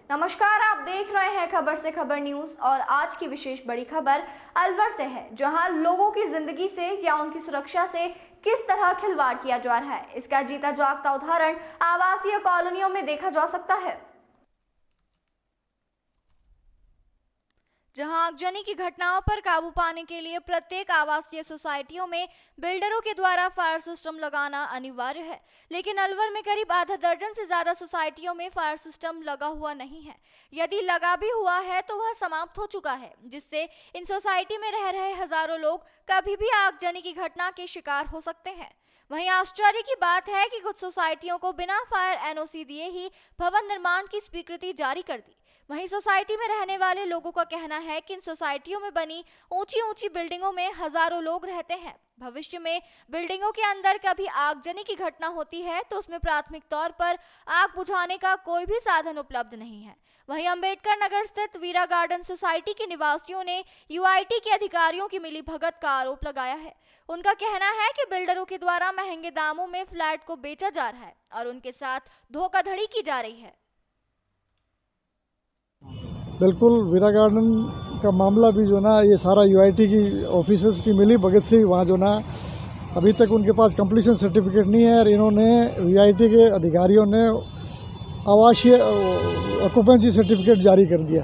नमस्कार, आप देख रहे हैं खबर से खबर न्यूज और आज की विशेष बड़ी खबर अलवर से है, जहां लोगों की जिंदगी से या उनकी सुरक्षा से किस तरह खिलवाड़ किया जा रहा है। इसका जीता जागता उदाहरण आवासीय कॉलोनियों में देखा जा सकता है, जहां आगजनी की घटनाओं पर काबू पाने के लिए प्रत्येक आवासीय सोसाइटियों में बिल्डरों के द्वारा फायर सिस्टम लगाना अनिवार्य है। लेकिन अलवर में करीब आधा दर्जन से ज्यादा सोसाइटियों में फायर सिस्टम लगा हुआ नहीं है। यदि लगा भी हुआ है तो वह समाप्त हो चुका है, जिससे इन सोसाइटी में रह रहे हजारों लोग कभी भी आगजनी की घटना के शिकार हो सकते हैं। वहीं आश्चर्य की बात है कि कुछ सोसाइटियों को बिना फायर एनओसी दिए ही भवन निर्माण की स्वीकृति जारी कर दी। वहीं सोसाइटी में रहने वाले लोगों का कहना है कि इन सोसाइटियों में बनी ऊंची ऊंची बिल्डिंगों में हजारों लोग रहते हैं। भविष्य में बिल्डिंगों के अंदर कभी आगजनी की घटना होती है तो उसमें प्राथमिक तौर पर आग बुझाने का कोई भी साधन उपलब्ध नहीं है। वहीं अंबेडकर नगर स्थित वीरा गार्डन सोसाइटी के निवासियों ने यूआईटी के अधिकारियों की मिलीभगत का आरोप लगाया है। उनका कहना है कि बिल्डरों के द्वारा महंगे दामों में फ्लैट को बेचा जा रहा है और उनके साथ धोखाधड़ी की जा रही है। बिल्कुल, वीरा गार्डन का मामला भी जो ना ये सारा यूआईटी की ऑफिसर्स की मिली भगत से ही वहाँ जो ना अभी तक उनके पास कंप्लीशन सर्टिफिकेट नहीं है और इन्होंने यूआईटी के अधिकारियों ने आवासीय ऑक्यूपेंसी सर्टिफिकेट जारी कर दिया,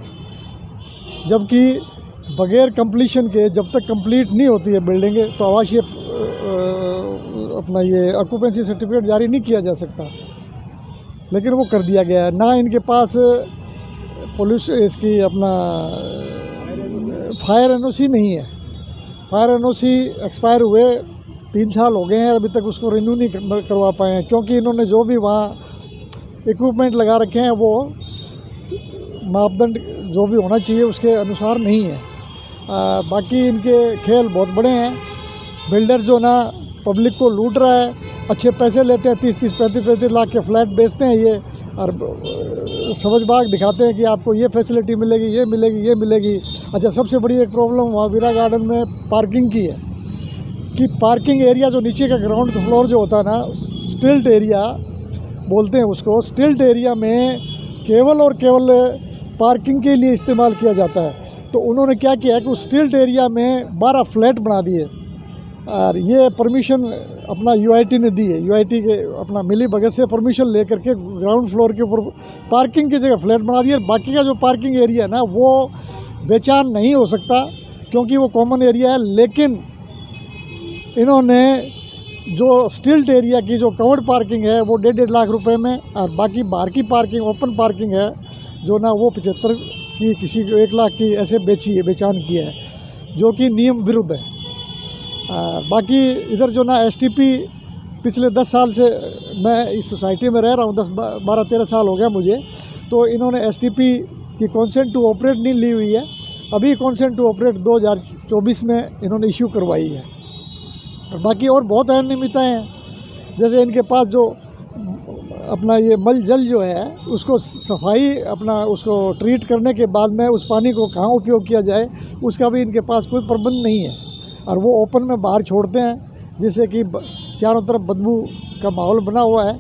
जबकि बगैर कंप्लीशन के जब तक कंप्लीट नहीं होती है बिल्डिंगें तो आवासीय अपना ये ऑक्यूपेंसी सर्टिफिकेट जारी नहीं किया जा सकता। लेकिन वो कर दिया गया है। ना इनके पास पुलिस इसकी अपना फायर एनओसी नहीं है। फायर एनओसी एक्सपायर हुए 3 साल हो गए हैं, अभी तक उसको रिन्यू नहीं करवा पाए हैं, क्योंकि इन्होंने जो भी वहाँ इक्विपमेंट लगा रखे हैं वो मापदंड जो भी होना चाहिए उसके अनुसार नहीं है। बाकी इनके खेल बहुत बड़े हैं। बिल्डर जो ना पब्लिक को लूट रहा है, अच्छे पैसे लेते हैं, 30-30, 35-35 लाख के फ्लैट बेचते हैं ये, और समझबाग दिखाते हैं कि आपको ये फैसिलिटी मिलेगी, ये मिलेगी, ये मिलेगी। अच्छा, सबसे बड़ी एक प्रॉब्लम वहाँ वीरा गार्डन में पार्किंग की है कि पार्किंग एरिया जो नीचे का ग्राउंड फ्लोर जो होता है ना, स्टिल्ट एरिया बोलते हैं उसको, स्टिल्ट एरिया में केवल और केवल पार्किंग के लिए इस्तेमाल किया जाता है। तो उन्होंने क्या किया कि उस स्टिल्ट एरिया में 12 फ्लैट बना दिए और ये परमिशन अपना यूआईटी ने दी है। यूआईटी के अपना मिली भगत से परमिशन लेकर के ग्राउंड फ्लोर के ऊपर पार्किंग की जगह फ्लैट बना दिए। बाकी का जो पार्किंग एरिया है ना वो बेचान नहीं हो सकता क्योंकि वो कॉमन एरिया है। लेकिन इन्होंने जो स्टिल्ट एरिया की जो कवर्ड पार्किंग है वो 1.5 लाख रुपए में, और बाकी बाहर की पार्किंग ओपन पार्किंग है जो ना वो 75 की, किसी को 1 लाख की ऐसे बेचान की है, जो कि नियम विरुद्ध है। बाकी इधर जो ना एसटीपी पिछले 10 साल से मैं इस सोसाइटी में रह रहा हूँ, 12-13 साल हो गया मुझे। तो इन्होंने एसटीपी की कॉन्सेंट टू ऑपरेट नहीं ली हुई है। अभी कॉन्सेंट टू ऑपरेट 2024 में इन्होंने इश्यू करवाई है। और बाकी और बहुत अनियमितताएँ हैं, जैसे इनके पास जो अपना ये मल जल जो है उसको सफाई अपना उसको ट्रीट करने के बाद में उस पानी को कहाँ उपयोग किया जाए उसका भी इनके पास कोई प्रबंध नहीं है, और वो ओपन में बाहर छोड़ते हैं, जिससे कि चारों तरफ बदबू का माहौल बना हुआ है।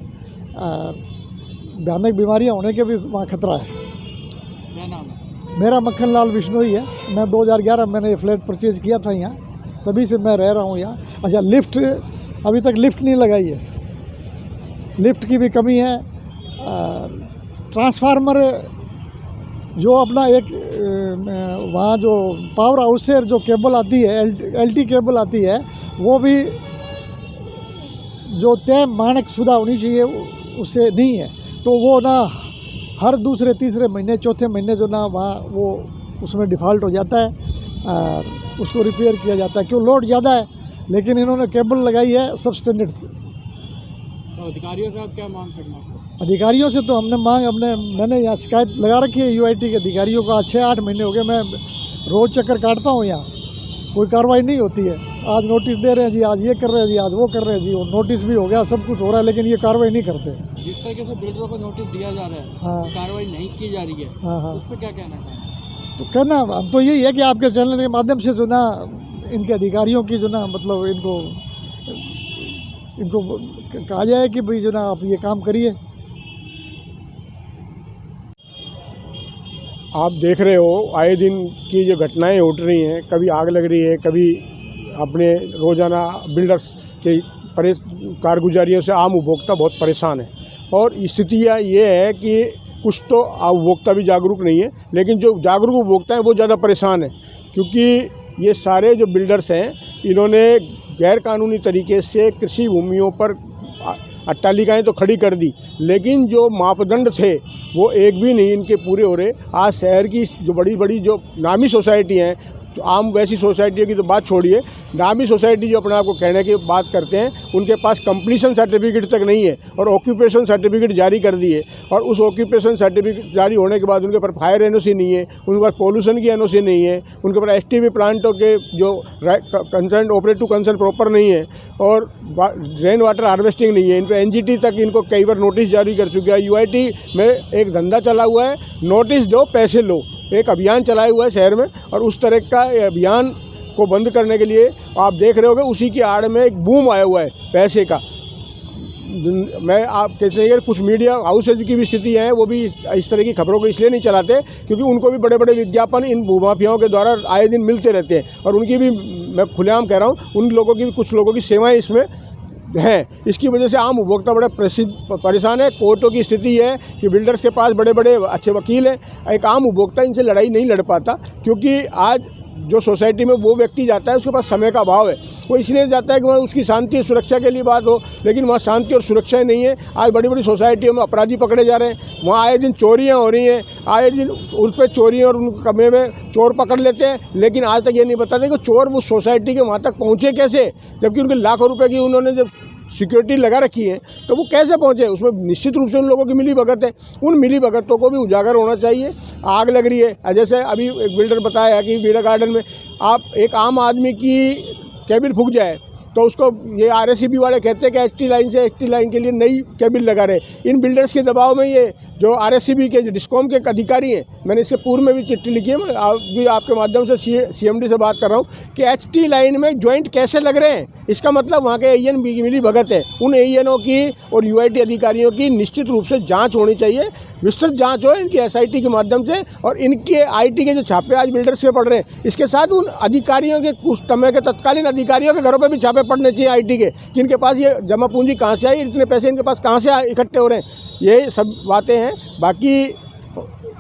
भयानक बीमारियां होने के भी वहाँ खतरा है। क्या नाम है? मेरा मक्खन लाल बिश्नोई है। मैं 2011 मैंने ये फ्लैट परचेज़ किया था यहाँ, तभी से मैं रह रहा हूँ यहाँ। अच्छा, लिफ्ट अभी तक लिफ्ट नहीं लगाई है, लिफ्ट की भी कमी है। ट्रांसफार्मर जो अपना एक वहाँ जो पावर हाउस से जो केबल आती है, एलटी केबल आती है, वो भी जो तय मानक शुदा होनी चाहिए उससे नहीं है। तो वो ना हर दूसरे तीसरे महीने चौथे महीने जो ना वहाँ वो उसमें डिफ़ॉल्ट हो जाता है और उसको रिपेयर किया जाता है, क्यों लोड ज़्यादा है। लेकिन इन्होंने केबल लगाई है सब स्टैंडर्ड से। तो अधिकारियों से आप क्या मांग करना है? अधिकारियों से तो हमने मैंने यहाँ शिकायत लगा रखी है यूआईटी के अधिकारियों का। 6-8 महीने हो गए मैं रोज़ चक्कर काटता हूँ यहाँ, कोई कार्रवाई नहीं होती है। आज नोटिस दे रहे हैं जी, आज ये कर रहे हैं जी, आज वो कर रहे हैं जी, और नोटिस भी हो गया, सब कुछ हो रहा है, लेकिन ये कार्रवाई नहीं करते। जिस तरीके से बिल्डरों को नोटिस दिया जा रहा है, हाँ, कार्रवाई नहीं की जा रही है, हाँ, उस पर क्या कहना है? तो कहना हम तो यही है कि आपके चैनल के माध्यम से जो ना इनके अधिकारियों की जो ना मतलब इनको कहा जाए कि भाई जो ना आप ये काम करिए। आप देख रहे हो आए दिन की जो घटनाएं उठ रही हैं, कभी आग लग रही है, कभी अपने रोज़ाना बिल्डर्स के कारगुजारियों से आम उपभोक्ता बहुत परेशान है। और स्थितियाँ ये है कि कुछ तो उपभोक्ता भी जागरूक नहीं है, लेकिन जो जागरूक उपभोक्ता हैं वो ज़्यादा परेशान है, क्योंकि ये सारे जो बिल्डर्स हैं इन्होंने गैर कानूनी तरीके से कृषि भूमियों पर अट्टालिकाएँ तो खड़ी कर दी, लेकिन जो मापदंड थे वो एक भी नहीं इनके पूरे हो रहे। आज शहर की जो बड़ी बड़ी जो नामी सोसाइटी हैं, तो आम वैसी सोसाइटियों की तो बात छोड़िए, नामी सोसाइटी जो अपने आप को कहने की बात करते हैं, उनके पास कंप्लीशन सर्टिफिकेट तक नहीं है और ऑक्यूपेशन सर्टिफिकेट जारी कर दी है। और उस ऑक्यूपेशन सर्टिफिकेट जारी होने के बाद उनके पास फायर एनओसी नहीं है, उनके पास पोल्यूशन की एनओसी नहीं है, उनके पास एसटीपी प्लांटों के जो concern operate to concern proper नहीं है, और रेन वाटर हार्वेस्टिंग नहीं है। इन पर एनजीटी तक इनको कई बार नोटिस जारी कर चुका है। यूआईटी में एक धंधा चला हुआ है, नोटिस दो पैसे लो, एक अभियान चलाया हुआ है शहर में, और उस तरह का अभियान को बंद करने के लिए आप देख रहे होगे उसी की आड़ में एक बूम आया हुआ है पैसे का। मैं आप कहते हैं कुछ मीडिया हाउसेज की भी स्थिति है, वो भी इस तरह की खबरों को इसलिए नहीं चलाते क्योंकि उनको भी बड़े बड़े विज्ञापन इन भूमाफियाओं के द्वारा आए दिन मिलते रहते हैं, और उनकी भी मैं खुलेआम कह रहा हूँ, उन लोगों की भी कुछ लोगों की सेवाएँ इसमें हैं। इसकी वजह से आम उपभोक्ता बड़ा परेशान है। कोर्टों की स्थिति है कि बिल्डर्स के पास बड़े बड़े अच्छे वकील हैं, एक आम उपभोक्ता इनसे लड़ाई नहीं लड़ पाता, क्योंकि आज जो सोसाइटी में वो व्यक्ति जाता है उसके पास समय का अभाव है। वो इसलिए जाता है कि वहाँ उसकी शांति और सुरक्षा के लिए बात हो, लेकिन वहाँ शांति और सुरक्षा नहीं है। आज बड़ी बड़ी सोसाइटियों में अपराधी पकड़े जा रहे हैं, वहाँ आए दिन चोरियाँ हो रही हैं, आए दिन उस पर चोरियाँ और उन कमरे में चोर पकड़ लेते हैं, लेकिन आज तक ये नहीं बताते कि चोर उस सोसाइटी के वहाँ तक पहुँचे कैसे, जबकि उनके लाखों रुपये की उन्होंने जब सिक्योरिटी लगा रखी है तो वो कैसे पहुंचे। उसमें निश्चित रूप से उन लोगों की मिली भगत है, उन मिली भगतों को भी उजागर होना चाहिए। आग लग रही है, जैसे अभी एक बिल्डर बताया कि बीड़ा गार्डन में आप एक आम आदमी की केबिल फूक जाए तो उसको ये आरएससीबी वाले कहते हैं कि एसटी लाइन से एसटी लाइन के लिए नई केबिल लगा रहे। इन बिल्डर्स के दबाव में ये जो आरएससीबी के जो डिस्कॉम के अधिकारी हैं, मैंने इसके पूर्व में भी चिट्ठी लिखी है, मैं भी आपके माध्यम से सीएमडी से बात कर रहा हूँ कि एचटी लाइन में ज्वाइंट कैसे लग रहे हैं। इसका मतलब वहाँ के एईएन मिली भगत है। उन एईएनओ की और यूआईटी अधिकारियों की निश्चित रूप से जाँच होनी चाहिए, विस्तृत जाँच हो इनकी एसआईटी के माध्यम से, और इनके आईटी के जो छापे आज बिल्डर्स के पड़ रहे हैं, इसके साथ उन अधिकारियों के कुछ समय के तत्कालीन अधिकारियों के घरों पर भी छापे पड़ने चाहिए आईटी के, कि इनके पास ये जमा पूंजी कहाँ से आई, इतने पैसे इनके पास कहाँ से इकट्ठे हो रहे हैं। ये सब बातें हैं। बाकी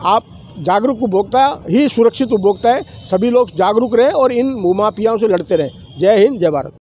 आप जागरूक उपभोक्ता ही सुरक्षित उपभोक्ता है, सभी लोग जागरूक रहें और इन भूमाफियाओं से लड़ते रहें। जय हिंद, जय भारत।